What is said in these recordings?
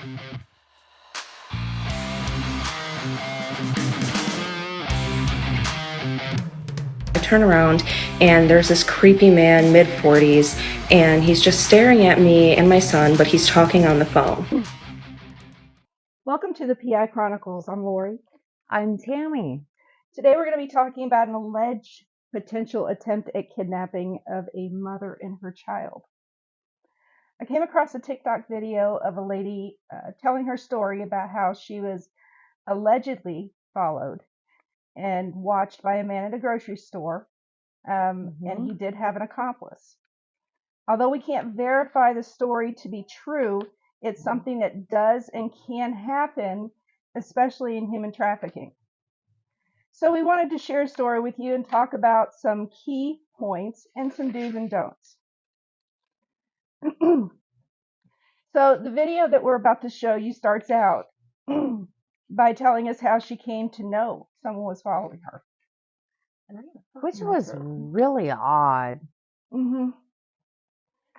I turn around and there's this creepy man, mid-40s, and he's just staring at me and my son, but he's talking on the phone. Welcome to the PI Chronicles. I'm Lori. I'm Tammy. Today we're going to be talking about an alleged potential attempt at kidnapping of a mother and her child. I came across a TikTok video of a lady telling her story about how she was allegedly followed and watched by a man at a grocery store, and he did have an accomplice. Although we can't verify the story to be true, it's something that does and can happen, especially in human trafficking. So we wanted to share a story with you and talk about some key points and some do's and don'ts. So the video that we're about to show you starts out by telling us how she came to know someone was following her. Which was really odd. Mm-hmm.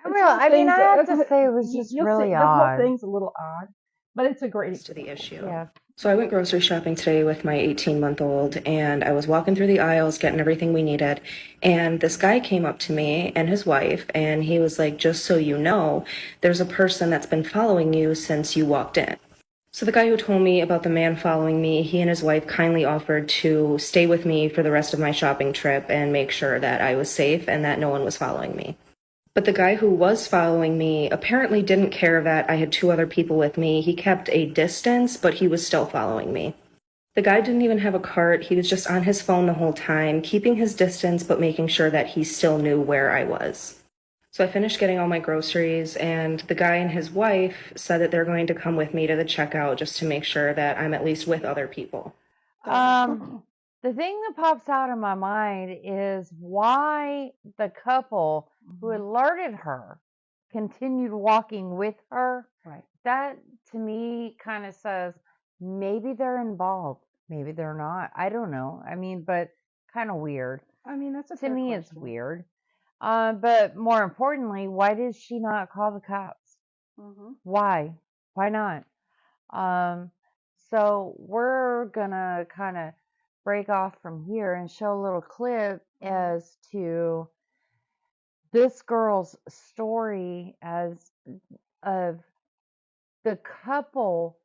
I have to say it was just really odd. The whole thing's a little odd, but it's a great To the issue. Yeah. So I went grocery shopping today with my 18-month-old, and I was walking through the aisles getting everything we needed, and this guy came up to me and his wife, and he was like, "Just so you know, there's a person that's been following you since you walked in." So the guy who told me about the man following me, he and his wife kindly offered to stay with me for the rest of my shopping trip and make sure that I was safe and that no one was following me. But the guy who was following me apparently didn't care that I had two other people with me. He kept a distance, but he was still following me. The guy didn't even have a cart. He was just on his phone the whole time, keeping his distance, but making sure that he still knew where I was. So I finished getting all my groceries, and the guy and his wife said that they're going to come with me to the checkout just to make sure that I'm at least with other people. The thing that pops out in my mind is why the couple who alerted her continued walking with her. Right. That to me kind of says maybe they're involved, maybe they're not. I don't know. But kind of weird. That's a To fair me, question. it's weird. But more importantly, why did she not call the cops? Mm-hmm. Why? Why not? So we're gonna kind of break off from here and show a little clip as to this girl's story as of the couple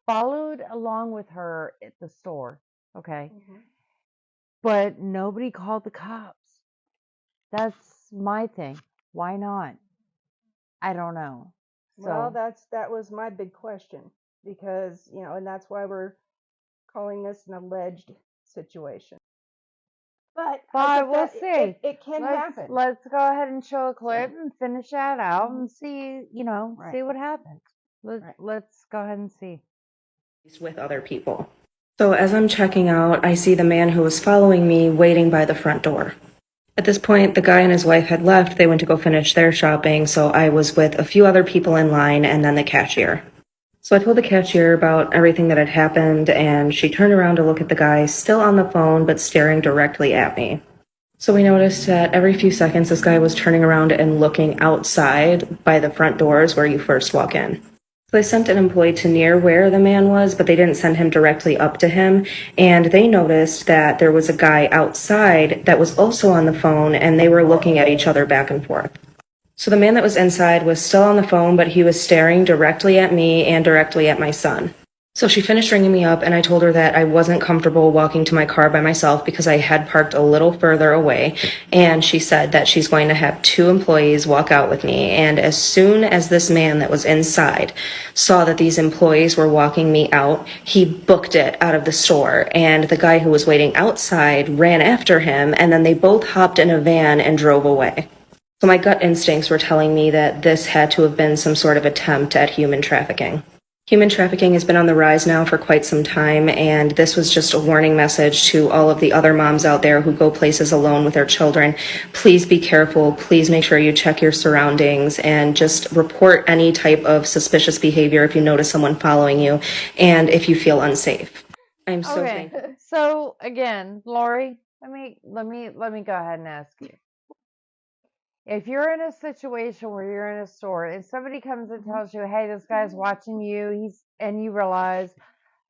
followed along with her at the store. Okay. Mm-hmm. But nobody called the cops. That's my thing. Why not? I don't know. Well, that was my big question, because and that's why we're calling this an alleged situation. But we'll see. It can happen. Let's go ahead and show a clip and finish that out and see, Right. see what happens. Let's go ahead and see. With other people. So as I'm checking out, I see the man who was following me waiting by the front door. At this point, the guy and his wife had left. They went to go finish their shopping, so I was with a few other people in line and then the cashier. So I told the cashier about everything that had happened, and she turned around to look at the guy still on the phone but staring directly at me. So we noticed that every few seconds this guy was turning around and looking outside by the front doors where you first walk in. So they sent an employee to near where the man was, but they didn't send him directly up to him. And they noticed that there was a guy outside that was also on the phone, and they were looking at each other back and forth. So the man that was inside was still on the phone, but he was staring directly at me and directly at my son. So she finished ringing me up, and I told her that I wasn't comfortable walking to my car by myself because I had parked a little further away, and she said that she's going to have two employees walk out with me. And as soon as this man that was inside saw that these employees were walking me out, he booked it out of the store, and the guy who was waiting outside ran after him, and then they both hopped in a van and drove away. So my gut instincts were telling me that this had to have been some sort of attempt at human trafficking. Human trafficking has been on the rise now for quite some time, and this was just a warning message to all of the other moms out there who go places alone with their children. Please be careful. Please make sure you check your surroundings and just report any type of suspicious behavior if you notice someone following you and if you feel unsafe. I'm so thankful. So again, Lori, let me go ahead and ask you. If you're in a situation where you're in a store and somebody comes and Mhm. tells you, "Hey, this guy's watching you," and you realize,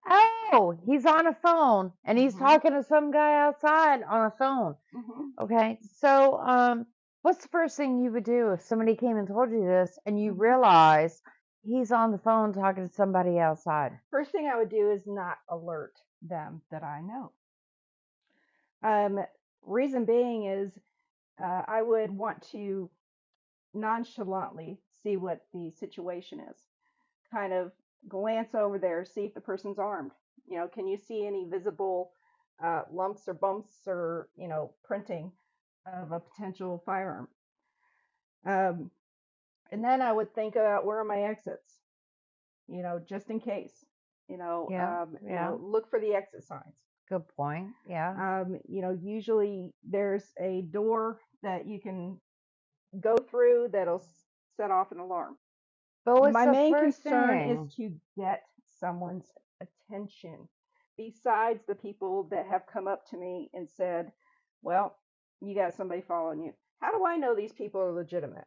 "Oh, he's on a phone and he's Mhm. talking to some guy outside on a phone." Mhm. Okay, so what's the first thing you would do if somebody came and told you this and you Mhm. realize he's on the phone talking to somebody outside? First thing I would do is not alert them that I know. Reason being is I would want to nonchalantly see what the situation is. Kind of glance over there, see if the person's armed. Can you see any visible lumps or bumps or printing of a potential firearm? Um, and then I would think about where are my exits. Just in case. Yeah, yeah. Look for the exit signs. Good point. Yeah. Usually there's a door that you can go through that'll set off an alarm. But what's My the main first concern is thing? to get someone's attention besides the people that have come up to me and said, well, you got somebody following you. How do I know these people are legitimate?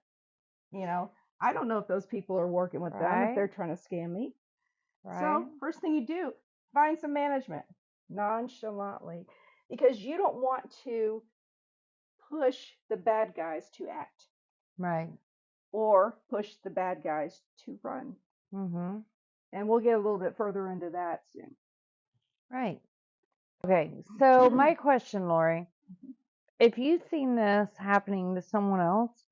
I don't know if those people are working with them, if Right, they're trying to scam me. right. So, first thing you do, find some management nonchalantly because you don't want to push the bad guys to act Right. or push the bad guys to run. Mm-hmm. And we'll get a little bit further into that soon. Right. Okay. So my question, Lori, if you've seen this happening to someone else,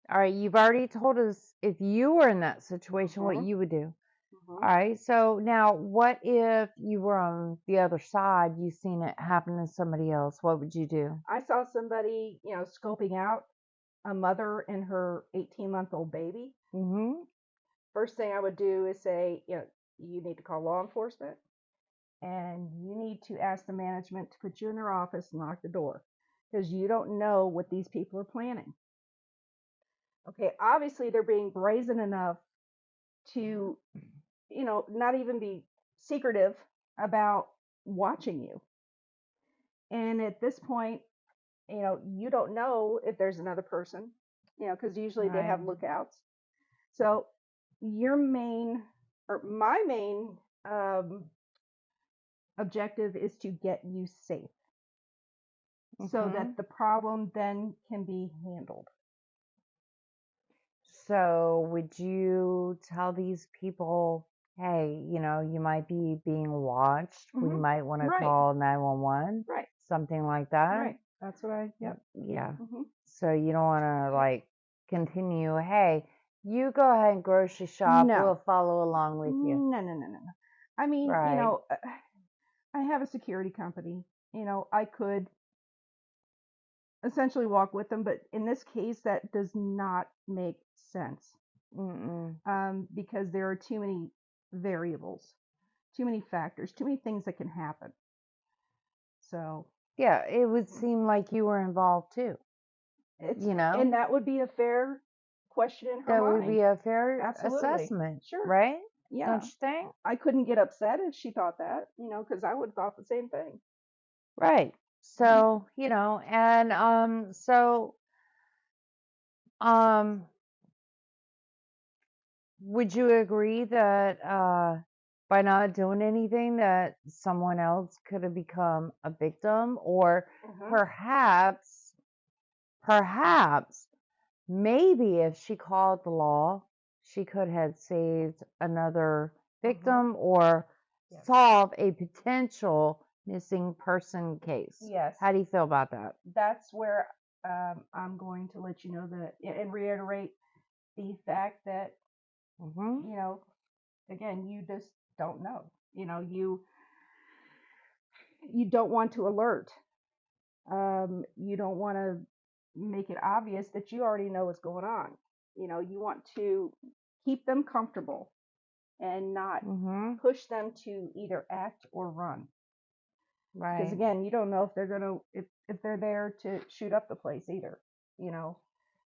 all right, you've already told us if you were in that situation, what Mhm. you would do. Mhm. All right. So now, what if you were on the other side, you seen it happen to somebody else? What would you do? I saw somebody, scoping out a mother and her 18-month-old baby. Mm-hmm. First thing I would do is say, you need to call law enforcement and you need to ask the management to put you in their office and lock the door because you don't know what these people are planning. Okay, obviously they're being brazen enough to, not even be secretive about watching you. And at this point, you don't know if there's another person, because usually they have Right. lookouts. So your main or my main objective is to get you safe so Mm-hmm. that the problem then can be handled. So, would you tell these people, hey, you might be being watched. We Hmm. might want to Right, call 911, right, something like that? right. That's what yep. Yeah. Hmm. So, you don't want to like continue, hey, you go ahead and grocery shop. No, We'll follow along with you. no, no, no, no, no. I mean, Right. I have a security company. I could essentially walk with them, but in this case, that does not make sense Mm-mm. because there are too many variables, too many factors, too many things that can happen. So Yeah, it would seem like you were involved too. it's You know, and that would be a fair question in her that would mind. be a fair Absolutely, assessment, sure, right? yeah. Don't you think? I couldn't get upset if she thought that, because I would have thought the same thing. Right. Hmm. So, and um would you agree that by not doing anything that someone else could have become a victim, or Hmm. perhaps maybe if she called the law, she could have saved another Hmm. victim or Yes. solve a potential missing person case? Yes. How do you feel about that? That's where I'm going to let you know that and reiterate the fact that Mm-hmm. you know again you just don't know. You don't want to alert. You don't want to make it obvious that you already know what's going on. You want to keep them comfortable and not Mm-hmm. push them to either act or run. Because Right. again, you don't know if they're gonna if they're there to shoot up the place either. You know,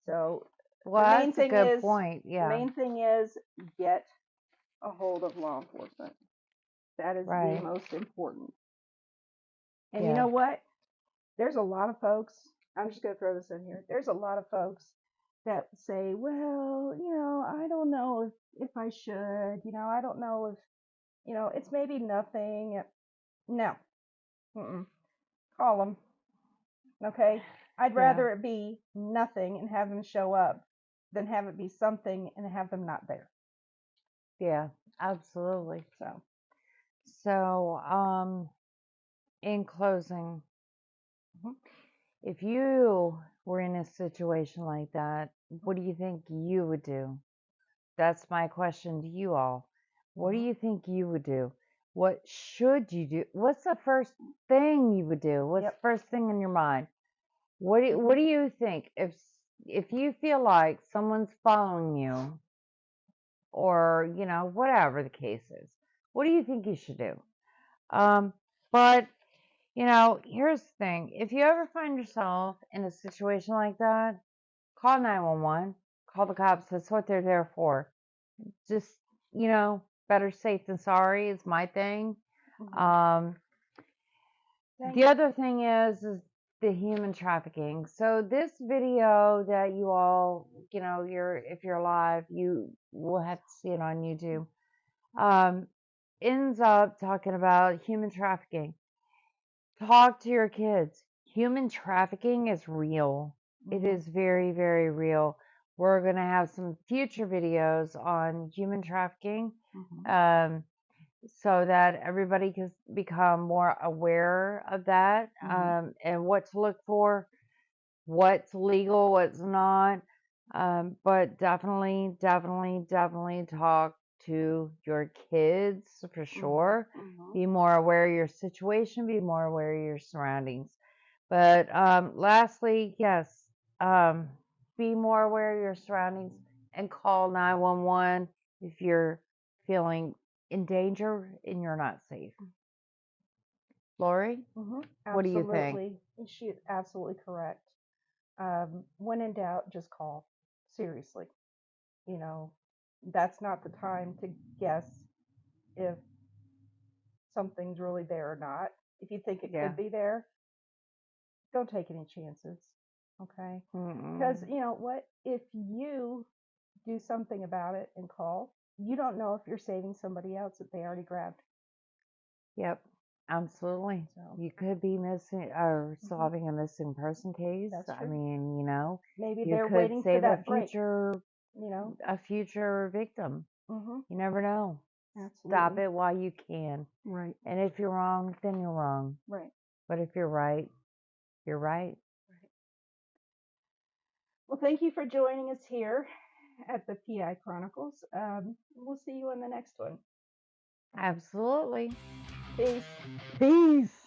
so Well, that's a good point. the Yeah. main thing is get a hold of law enforcement. That is the Right. most important. And you Yeah. know what? There's a lot of folks I'm just going to throw this in here. There's a lot of folks that say, well, I don't know if I should, I don't know if, it's maybe nothing. No. Mm-mm. Call them. Okay. I'd Yeah. rather it be nothing and have them show up than have it be something and have them not there. Yeah, absolutely. So, In closing, mhm. if you were in a situation like that, what do you think you would do? That's my question to you all. What do you think you would do? What should you do? What's the first thing you would do? What's Yep. the first thing in your mind? What do you think if you feel like someone's following you, or whatever the case is, what do you think you should do? But here's the thing: if you ever find yourself in a situation like that, call 911, call the cops. That's what they're there for. Just better safe than sorry is my thing. Mhm. The other thing is the human trafficking. So this video that you all, if you're live, you will have to see it on YouTube. Ends up talking about human trafficking. Talk to your kids. Human trafficking is real. It is very, very real. We're going to have some future videos on human trafficking, so that everybody can become more aware of that, and what to look for, what's legal, what's not. But definitely, definitely, definitely talk to your kids for sure. Be more aware of your situation, be more aware of your surroundings. But lastly, yes, be more aware of your surroundings and call 911 if you're feeling in danger and you're not safe. Lori, what do you think? Absolutely. She's absolutely correct. When in doubt, just call. Seriously. That's not the time to guess if something's really there or not. If you think it could be there, don't take any chances. Okay? Because you know what? If you do something about it and call, you don't know if you're saving somebody else that they already grabbed. Yep, absolutely. So, You could be missing or solving a missing person case. That's I true. mean, maybe you they're could waiting for save a that break. future victim. You never know. Absolutely. Stop it while you can. Right. And if you're wrong, then you're wrong. Right. But if you're right, you're right. Well, thank you for joining us here at the PI Chronicles. We'll see you on the next one. Absolutely. Peace. Peace.